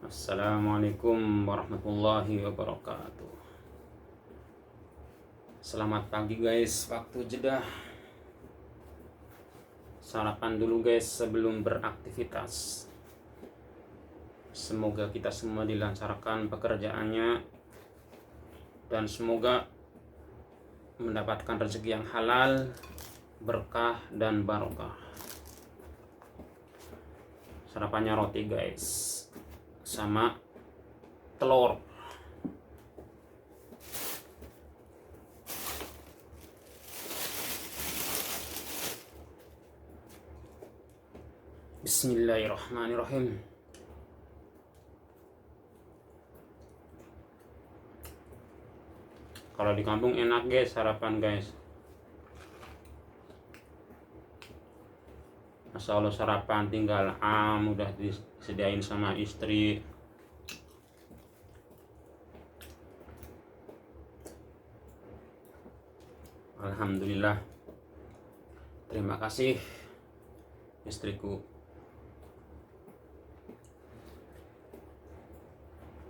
Assalamualaikum warahmatullahi wabarakatuh. Selamat pagi guys, waktu jeda. Sarapan dulu guys sebelum beraktivitas. Semoga kita semua dilancarkan pekerjaannya dan semoga mendapatkan rezeki yang halal, berkah dan barokah. Sarapannya roti guys, sama telur. Bismillahirrahmanirrahim. Kalau di kampung enak guys sarapan guys. Masya Allah sarapan tinggal udah disediain sama istri. Alhamdulillah. Terima kasih istriku.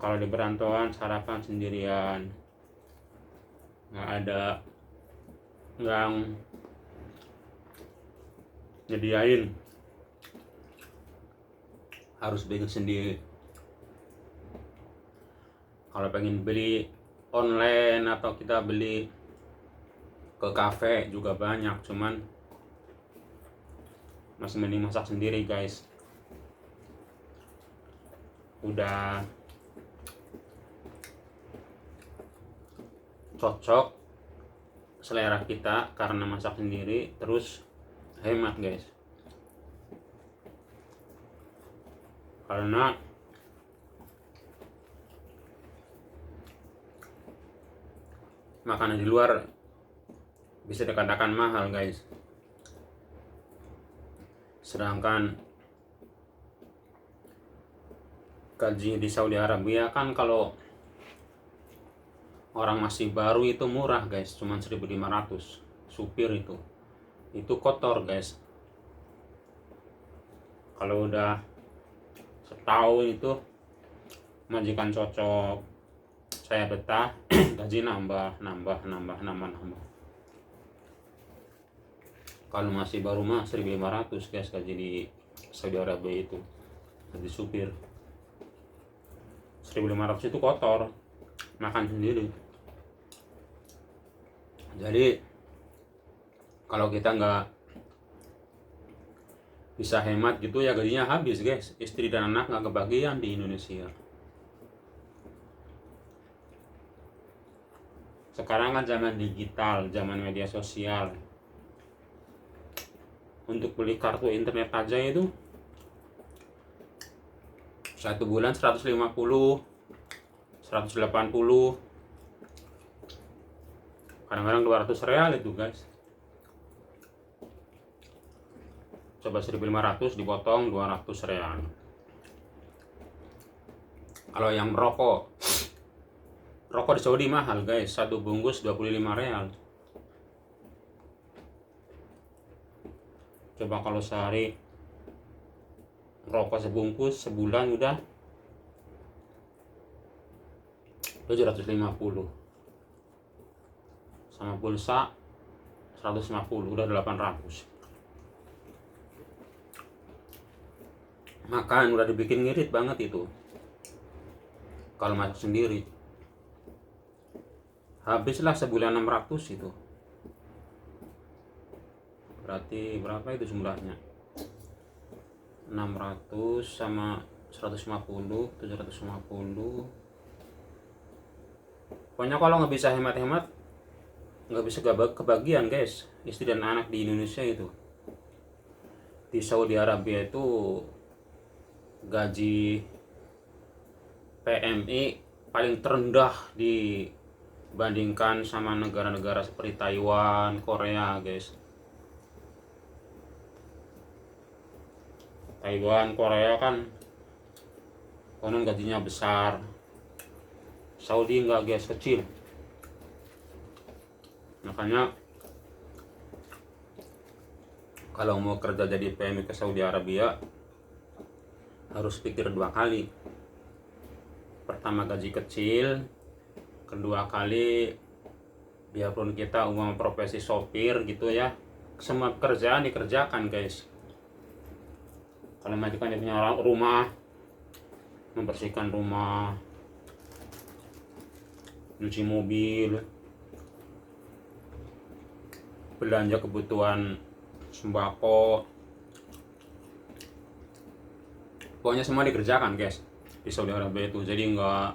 Kalau di perantauan sarapan sendirian, nggak ada yang nyediain, harus bikin sendiri. Kalau pengen beli online atau kita beli ke kafe juga banyak, cuman masih mending masak sendiri guys. Udah cocok selera kita karena masak sendiri, terus hemat guys. Karena makanan di luar bisa dikatakan mahal guys, sedangkan gaji di Saudi Arabia kan kalau orang masih baru itu murah guys, cuman 1.500. Supir itu kotor guys. Kalau udah setahun itu majikan cocok, saya betah, gaji nambah. Kalau masih baru mah 1.500 guys gaji di Saudi Arabia itu, gaji supir. 1.500 itu kotor, makan sendiri. Jadi kalau kita nggak bisa hemat gitu ya gajinya habis guys. Istri dan anak nggak kebagian di Indonesia. Sekarang kan zaman digital, zaman media sosial. Untuk beli kartu internet aja itu 1 bulan 150, 180, kadang-kadang 200 real itu guys. Coba 1.500 dipotong 200 real. Kalau yang rokok di Saudi mahal guys, satu bungkus 25 real. Coba kalau sehari rokok sebungkus, sebulan udah 750, sama pulsa 150, udah 800. Makan udah dibikin ngirit banget itu kalau masak sendiri. Habislah sebulan 600 itu. Berarti berapa itu jumlahnya? 600 sama 150, 750. Pokoknya kalau nggak bisa hemat-hemat, nggak bisa kebagian guys. Istri dan anak di Indonesia itu. Di Saudi Arabia itu gaji PMI paling terendah dibandingkan sama negara-negara seperti Taiwan, Korea guys. Taiwan, Korea kan konon gajinya besar. Saudi enggak guys, kecil. Makanya kalau mau kerja jadi PMI ke Saudi Arabia harus pikir 2 kali. pertama gaji kecil, kedua kali biarpun kita umum profesi sopir gitu ya, semua pekerjaan dikerjakan guys. Kalau majikan dia punya rumah, membersihkan rumah, nyuci mobil, belanja kebutuhan sembako, pokoknya semua dikerjakan guys di Saudi Arabia itu. Jadi nggak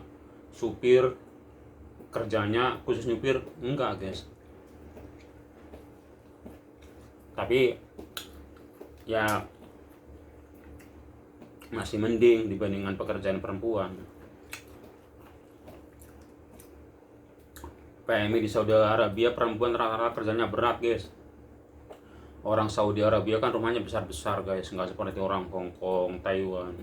supir kerjanya khusus nyupir, enggak guys. Tapi ya masih mending dibandingkan pekerjaan perempuan. PMI di Saudi Arabia perempuan rata-rata kerjanya berat guys. Orang Saudi Arabia kan rumahnya besar-besar guys, nggak seperti orang Hong Kong, Taiwan.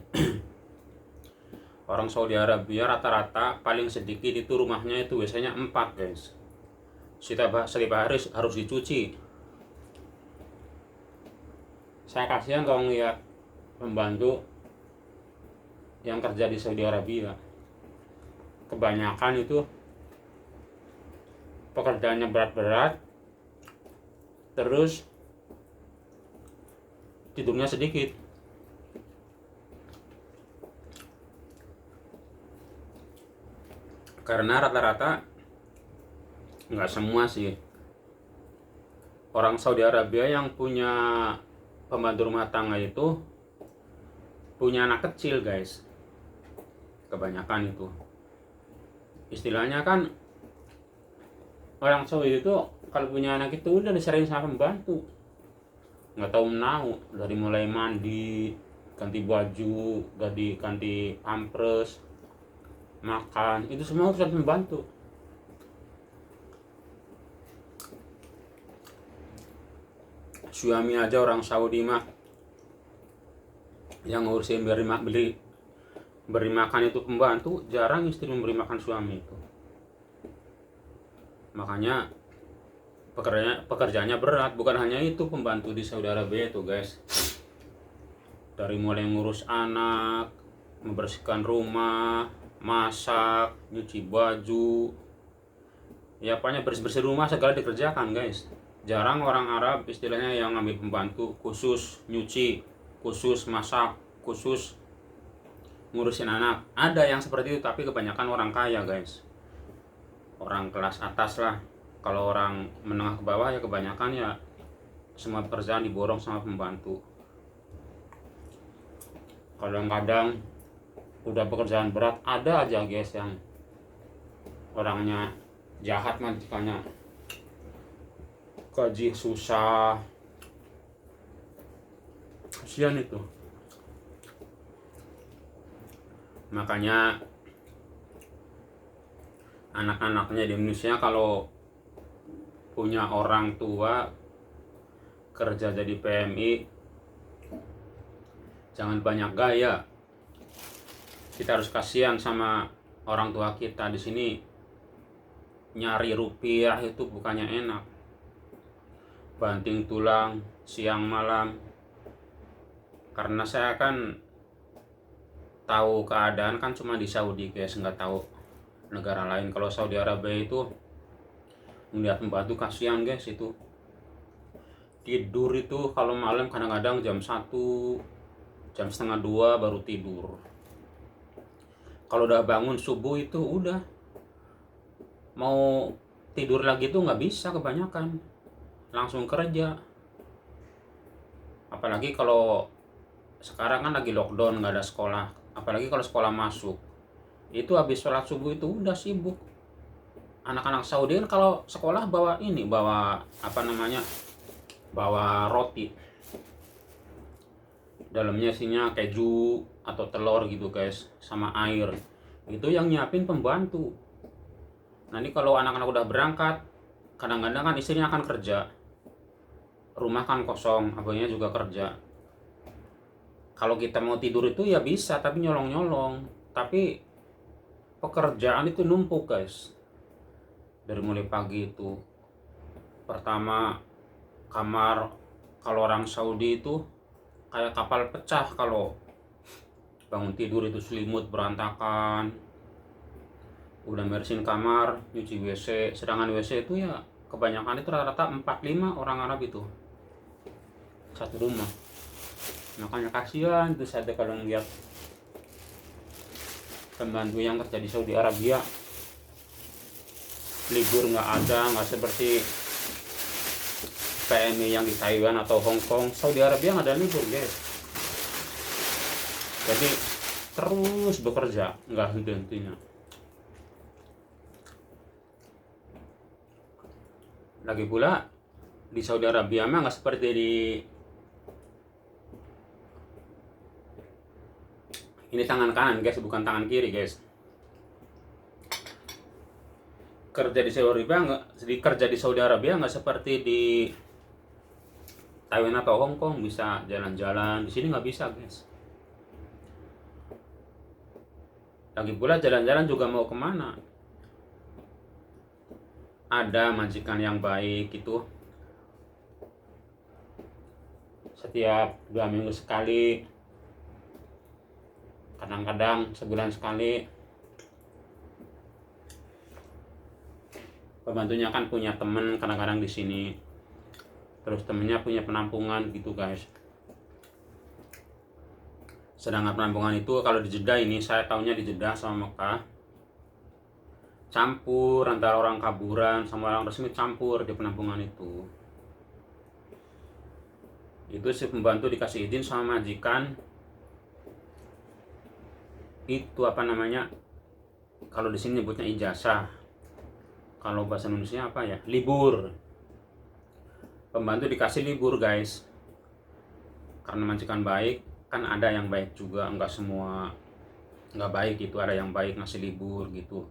Orang Saudi Arabia rata-rata paling sedikit itu rumahnya itu biasanya 4 guys. Setiap hari harus dicuci. Saya kasihan kalau ngeliat pembantu yang kerja di Saudi Arabia. Kebanyakan itu pekerjaannya berat-berat, terus tidurnya sedikit. Karena rata-rata, nggak semua sih, orang Saudi Arabia yang punya pembantu rumah tangga itu punya anak kecil guys. Kebanyakan itu istilahnya kan, orang Saudi itu kalau punya anak itu udah diserahin sama pembantu, nggak tahu menau, dari mulai mandi, ganti baju, ganti pampres, makan, itu semua urusan pembantu. Suami aja orang Saudi mah yang ngurusin beri makan itu pembantu, jarang istri memberi makan suami itu. Makanya pekerjaannya berat. Bukan hanya itu pembantu di Saudi Arabia itu guys, dari mulai ngurus anak, membersihkan rumah, masak, nyuci baju, ya pokoknya bersih-bersih rumah segala dikerjakan guys. Jarang orang Arab istilahnya yang ngambil pembantu khusus nyuci, khusus masak, khusus ngurusin anak. Ada yang seperti itu, tapi kebanyakan orang kaya guys, orang kelas atas lah. Kalau orang menengah ke bawah ya kebanyakan ya semua pekerjaan diborong sama pembantu. Kadang-kadang udah pekerjaan berat, ada aja guys yang orangnya jahat, majikannya gaji susah, kasihan itu. Makanya anak-anaknya di Indonesia kalau punya orang tua kerja jadi PMI, jangan banyak gaya. Kita harus kasihan sama orang tua kita. Di sini nyari rupiah itu bukannya enak, banting tulang siang malam. Karena saya kan tahu keadaan kan cuma di Saudi guys, nggak tahu negara lain. Kalau Saudi Arabia itu melihat pembantu kasihan guys, itu tidur itu kalau malam kadang-kadang jam 1, jam setengah 2 baru tidur. Kalau udah bangun subuh itu udah mau tidur lagi tuh nggak bisa, kebanyakan langsung kerja. Apalagi kalau sekarang kan lagi lockdown, nggak ada sekolah. Apalagi kalau sekolah masuk, itu habis sholat subuh itu udah sibuk. Anak-anak Saudi kan kalau sekolah bawa bawa roti, dalamnya isinya keju atau telur gitu guys, sama air. Itu yang nyiapin pembantu. Nanti kalau anak-anak udah berangkat, kadang-kadang kan istrinya akan kerja, rumah kan kosong, abangnya juga kerja. Kalau kita mau tidur itu ya bisa, tapi nyolong-nyolong. Tapi pekerjaan itu numpuk guys. Dari mulai pagi itu, pertama kamar, kalau orang Saudi itu kayak kapal pecah. Kalau bangun tidur itu selimut berantakan, udah bersihin kamar, nyuci WC. Sedangkan WC itu ya kebanyakan itu rata-rata 4-5 orang Arab itu satu rumah. Makanya kasihan tuh saya kalau ngeliat pembantu yang kerja di Saudi Arabia, libur nggak ada, nggak seperti PMI yang di Taiwan atau Hong Kong. Saudi Arabia nggak ada libur guys, jadi terus bekerja nggak henti-hentinya. Lagi pula di Saudi Arabia mah nggak seperti di ini, tangan kanan guys, bukan tangan kiri guys. Kerja di Saudi Arabia nggak seperti di Taiwan atau Hong Kong bisa jalan-jalan. Di sini nggak bisa guys. Lagi pula jalan-jalan juga mau kemana? Ada majikan yang baik itu setiap 2 minggu sekali, kadang-kadang sebulan sekali. Pembantunya kan punya temen kadang-kadang di sini, terus temennya punya penampungan gitu guys. Sedangkan penampungan itu kalau di Jeddah ini, saya tahunya di Jeddah sama Mekah, campur antara orang kaburan sama orang resmi, campur di penampungan itu. Itu si pembantu dikasih izin sama majikan, itu apa namanya, kalau di sini nyebutnya ijazah, kalau bahasa Indonesia apa ya, libur. Pembantu dikasih libur guys, karena majikan baik. Kan ada yang baik juga, nggak semua nggak baik itu, ada yang baik ngasih libur gitu.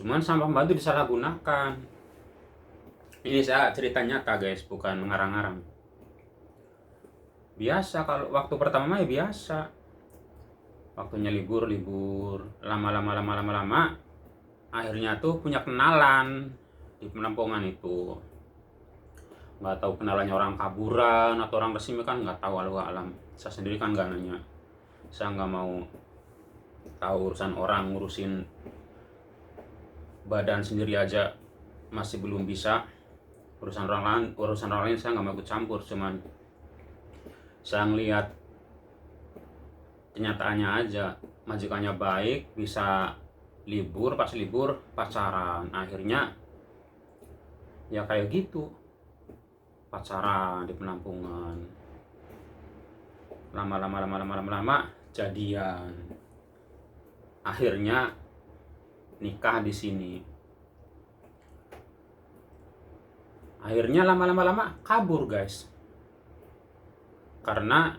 Cuman sama pembantu disalahgunakan. Ini saya cerita nyata guys, bukan ngarang-ngarang. Biasa kalau waktu pertama ya biasa, waktunya libur lama akhirnya tuh punya kenalan di penampungan itu. Nggak tahu kenalannya orang kaburan atau orang resmi kan nggak tahu, walau alam. Saya sendiri kan nggak nanya, saya nggak mau tahu urusan orang. Ngurusin badan sendiri aja masih belum bisa, urusan orang lain saya nggak mau ikut campur. Cuman saya ngelihat kenyataannya aja, majikannya baik, bisa libur, pas libur pacaran. Akhirnya ya kayak gitu, pacaran di penampungan, lama jadian, akhirnya nikah di sini. Akhirnya lama kabur guys, karena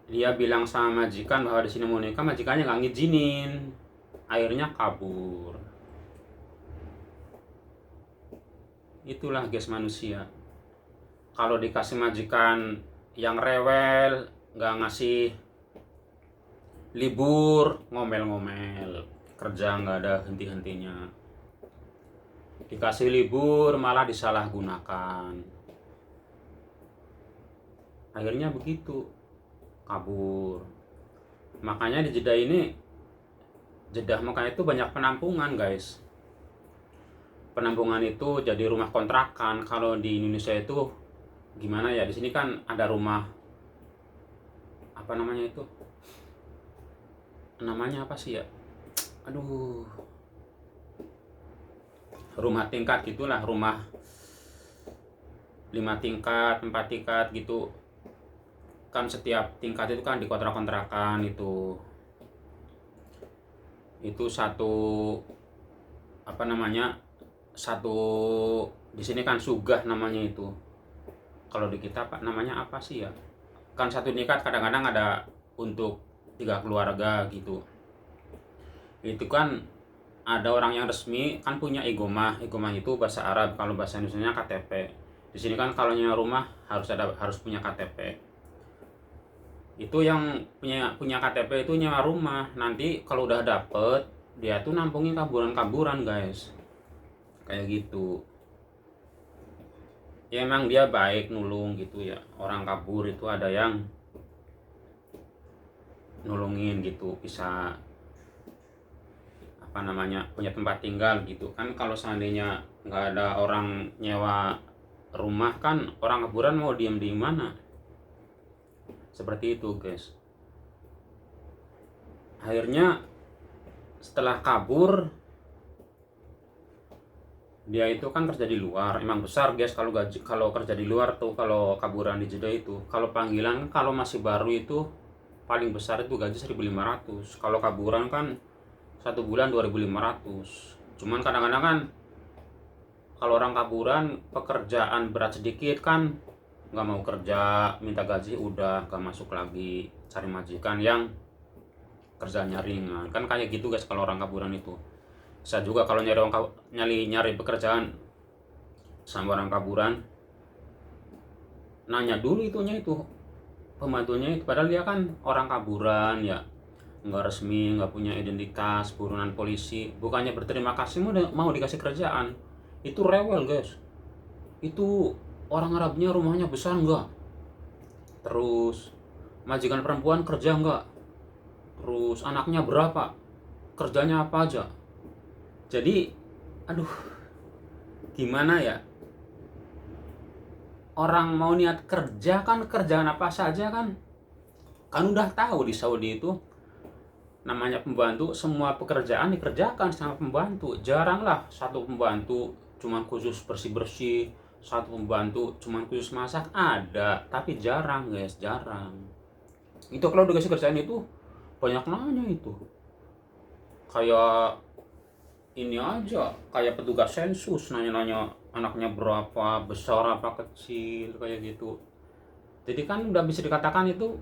dia bilang sama majikan bahwa di sini mau nikah, majikannya nggak ngizinin. Akhirnya kabur. Itulah guys manusia. Kalau dikasih majikan yang rewel, nggak ngasih libur, ngomel-ngomel, kerja nggak ada henti-hentinya. Dikasih libur malah disalahgunakan. Akhirnya begitu, kabur. Makanya di Jeddah Mekah itu banyak penampungan guys. Penampungan itu jadi rumah kontrakan. Kalau di Indonesia itu gimana ya, di sini kan ada rumah, apa namanya itu, namanya apa sih ya, aduh, rumah tingkat gitulah, rumah 5 tingkat 4 tingkat gitu kan. Setiap tingkat itu kan di kontrakan itu satu, apa namanya, satu, di sini kan sugah namanya itu. Kalau di kita Pak namanya apa sih ya? Kan satu nikah kadang-kadang ada untuk 3 keluarga gitu. Itu kan ada orang yang resmi kan punya igomah. Igomah itu bahasa Arab, kalau bahasa Indonesia KTP. Di sini kan kalau nyewa rumah harus punya KTP. Itu yang punya KTP itu nyewa rumah. Nanti kalau udah dapet, dia tuh nampungin kaburan guys, kayak gitu. Ya emang dia baik nulung gitu ya. Orang kabur itu ada yang nulungin gitu, bisa apa namanya, punya tempat tinggal gitu kan. Kalau seandainya nggak ada orang nyewa rumah kan, orang kaburan mau diem di mana, seperti itu guys. Akhirnya setelah kabur, dia itu kan kerja di luar, emang besar guys kalau gaji, kalau kerja di luar tuh, kalau kaburan di Jeddah itu, kalau panggilan kalau masih baru itu paling besar itu gaji 1.500. Kalau kaburan kan 1 bulan 2.500. Cuman kadang-kadang kan kalau orang kaburan pekerjaan berat sedikit kan nggak mau kerja, minta gaji udah gak masuk lagi, cari majikan yang kerjanya ringan kan, kayak gitu guys. Kalau orang kaburan itu bisa juga kalau nyari orang nyari pekerjaan sama orang kaburan, nanya dulu itunya itu pembantunya itu, padahal dia kan orang kaburan ya, nggak resmi, nggak punya identitas, buronan polisi, bukannya berterima kasih mau dikasih kerjaan, itu rewel guys. Itu orang Arabnya rumahnya besar nggak, terus majikan perempuan kerja nggak, terus anaknya berapa, kerjanya apa aja. Jadi aduh, gimana ya, orang mau niat kerja kan, kerjaan apa saja kan udah tahu di Saudi itu namanya pembantu, semua pekerjaan dikerjakan sama pembantu. Jarang lah satu pembantu cuman khusus bersih-bersih, satu pembantu cuman khusus masak, ada tapi jarang guys, jarang. Itu kalau dikasih kerjaan itu banyak nanya, itu kayak ini aja, kayak petugas sensus nanya-nanya anaknya berapa, besar apa kecil, kayak gitu. Jadi kan udah bisa dikatakan itu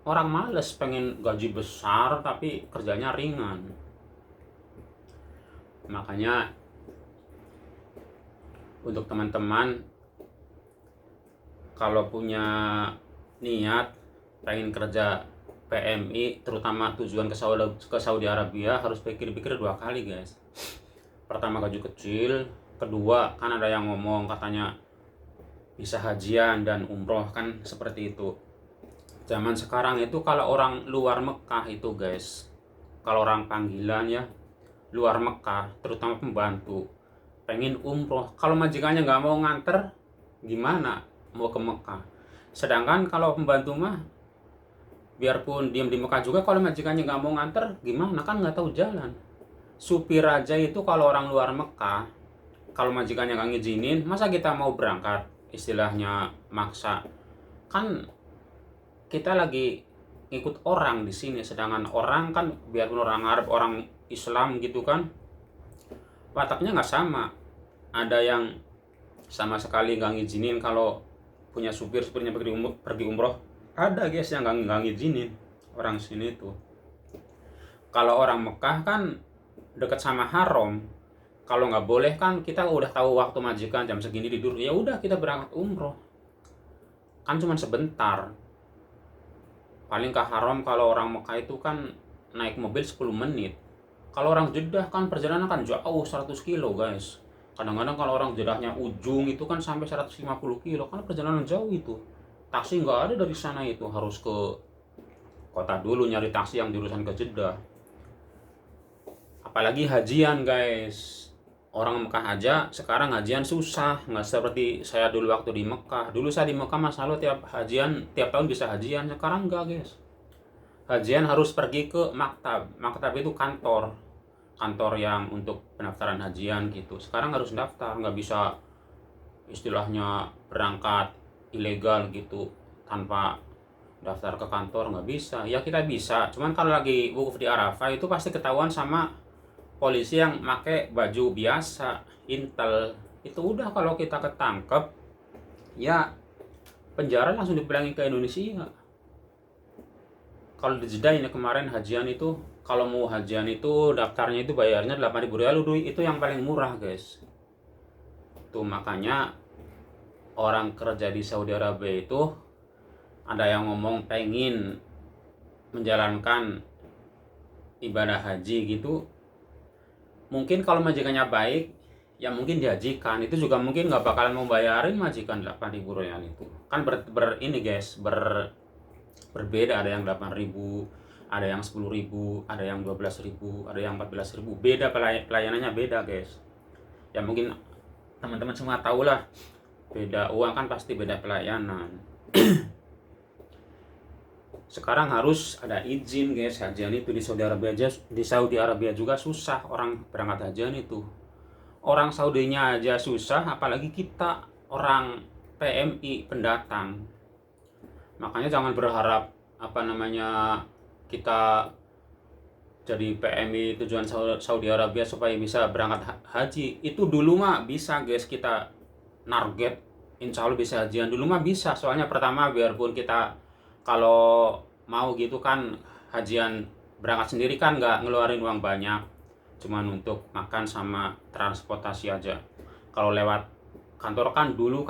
orang males, pengen gaji besar tapi kerjanya ringan. Makanya untuk teman-teman kalau punya niat pengen kerja PMI, terutama tujuan ke Saudi Arabia, harus pikir-pikir 2 kali guys. Pertama gaji kecil, kedua kan ada yang ngomong katanya bisa hajian dan umroh kan, seperti itu. Zaman sekarang itu kalau orang luar Mekah itu guys, kalau orang panggilan ya luar Mekah, terutama pembantu pengen umroh, kalau majikannya nggak mau nganter gimana mau ke Mekah. Sedangkan kalau pembantu mah biarpun diem di Mekah juga, kalau majikannya nggak mau nganter gimana, kan nggak tahu jalan. Supir aja itu kalau orang luar Mekah, kalau majikannya nggak ngizinin, masa kita mau berangkat, istilahnya maksa kan. Kita lagi ikut orang di sini, sedangkan orang kan biarpun orang Arab, orang Islam gitu kan, wataknya nggak sama. Ada yang sama sekali nggak ngizinin kalau punya supirnya pergi umroh, ada guys yang nggak ngizinin orang sini tuh. Kalau orang Mekah kan dekat sama haram, kalau nggak boleh kan kita udah tahu waktu majikan jam segini tidur, ya udah kita berangkat umroh kan, cuman sebentar. Paling ke haram kalau orang Mekah itu kan naik mobil 10 menit. Kalau orang Jeddah kan perjalanan kan jauh 100 kilo guys. Kadang-kadang kalau orang Jeddahnya ujung itu kan sampai 150 kilo, kan perjalanan jauh itu. Taksi nggak ada dari sana, itu harus ke kota dulu nyari taksi yang jurusan ke Jeddah. Apalagi hajian guys. Orang Mekah aja sekarang hajian susah, nggak seperti saya dulu waktu di Mekah. Dulu saya di Mekah Mas Halo tiap tahun bisa hajian, sekarang enggak guys. Hajian harus pergi ke maktab. Maktab itu kantor yang untuk pendaftaran hajian gitu. Sekarang harus daftar, nggak bisa istilahnya berangkat ilegal gitu tanpa daftar ke kantor, nggak bisa. Ya kita bisa, cuman kalau lagi wukuf di Arafah itu pasti ketahuan sama polisi yang pakai baju biasa intel. Itu udah, kalau kita ketangkep ya penjara, langsung dipulangin ke Indonesia. Kalau di Jeddah ini kemarin hajian itu, kalau mau hajian itu daftarnya itu bayarnya 8.000 rial, itu yang paling murah guys. Tuh makanya orang kerja di Saudi Arabia itu ada yang ngomong pengen menjalankan ibadah haji gitu, mungkin kalau majikannya baik ya mungkin dihajikan, itu juga mungkin nggak bakalan mau bayarin majikan 8.000 rial itu kan. Ini guys, berbeda, ada yang 8.000, ada yang 10.000, ada yang 12.000, ada yang 14.000. Beda pelayanannya beda guys. Ya mungkin teman-teman semua tahu lah, beda uang kan pasti beda pelayanan. Sekarang harus ada izin guys, hajian itu di Saudi Arabia aja, di Saudi Arabia juga susah orang berangkat hajian itu. Orang Saudinya aja susah, apalagi kita orang PMI pendatang. Makanya jangan berharap kita jadi PMI tujuan Saudi Arabia supaya bisa berangkat haji. Itu dulu mah bisa guys, kita target insya Allah bisa hajian dulu mah bisa. Soalnya pertama biarpun kita kalau mau gitu kan hajian berangkat sendiri kan nggak ngeluarin uang banyak, cuman untuk makan sama transportasi aja. Kalau lewat kantor kan dulu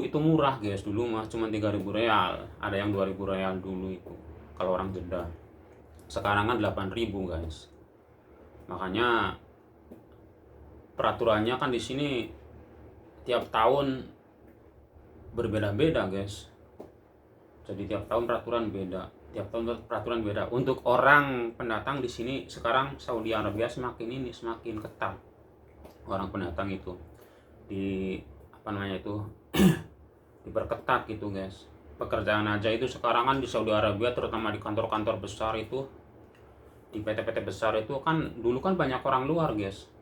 itu murah guys, dulu mah cuma 3.000 real, ada yang 2.000 real dulu itu kalau orang Jeddah. Sekarang kan 8.000 guys. Makanya peraturannya kan di sini tiap tahun berbeda-beda guys. Jadi tiap tahun peraturan beda. Untuk orang pendatang di sini sekarang Saudi Arabia semakin ketat. Orang pendatang itu diperketat gitu guys. Pekerjaan aja itu sekarang kan di Saudi Arabia, terutama di kantor-kantor besar itu, di PT-PT besar itu kan dulu kan banyak orang luar guys.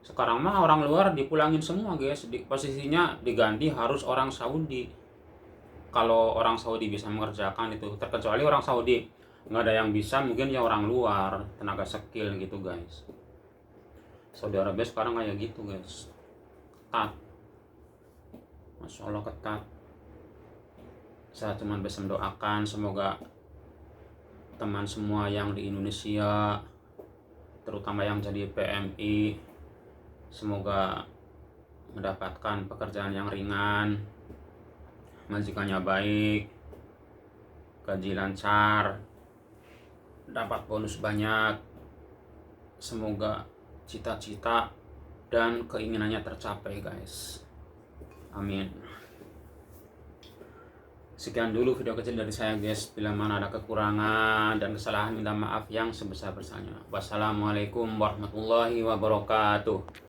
Sekarang mah orang luar dipulangin semua guys, posisinya diganti harus orang Saudi. Kalau orang Saudi bisa mengerjakan itu, terkecuali orang Saudi nggak ada yang bisa, mungkin ya orang luar tenaga skill gitu guys. Saudi Arabia sekarang kayak gitu guys, ketat, Masya Allah ketat. Saya cuma bisa mendoakan semoga teman semua yang di Indonesia, terutama yang jadi PMI, semoga mendapatkan pekerjaan yang ringan, majikannya baik, gaji lancar, dapat bonus banyak. Semoga cita-cita dan keinginannya tercapai guys, amin. Sekian dulu video kecil dari saya guys. Bila mana ada kekurangan dan kesalahan minta maaf yang sebesar-besarnya. Wassalamualaikum warahmatullahi wabarakatuh.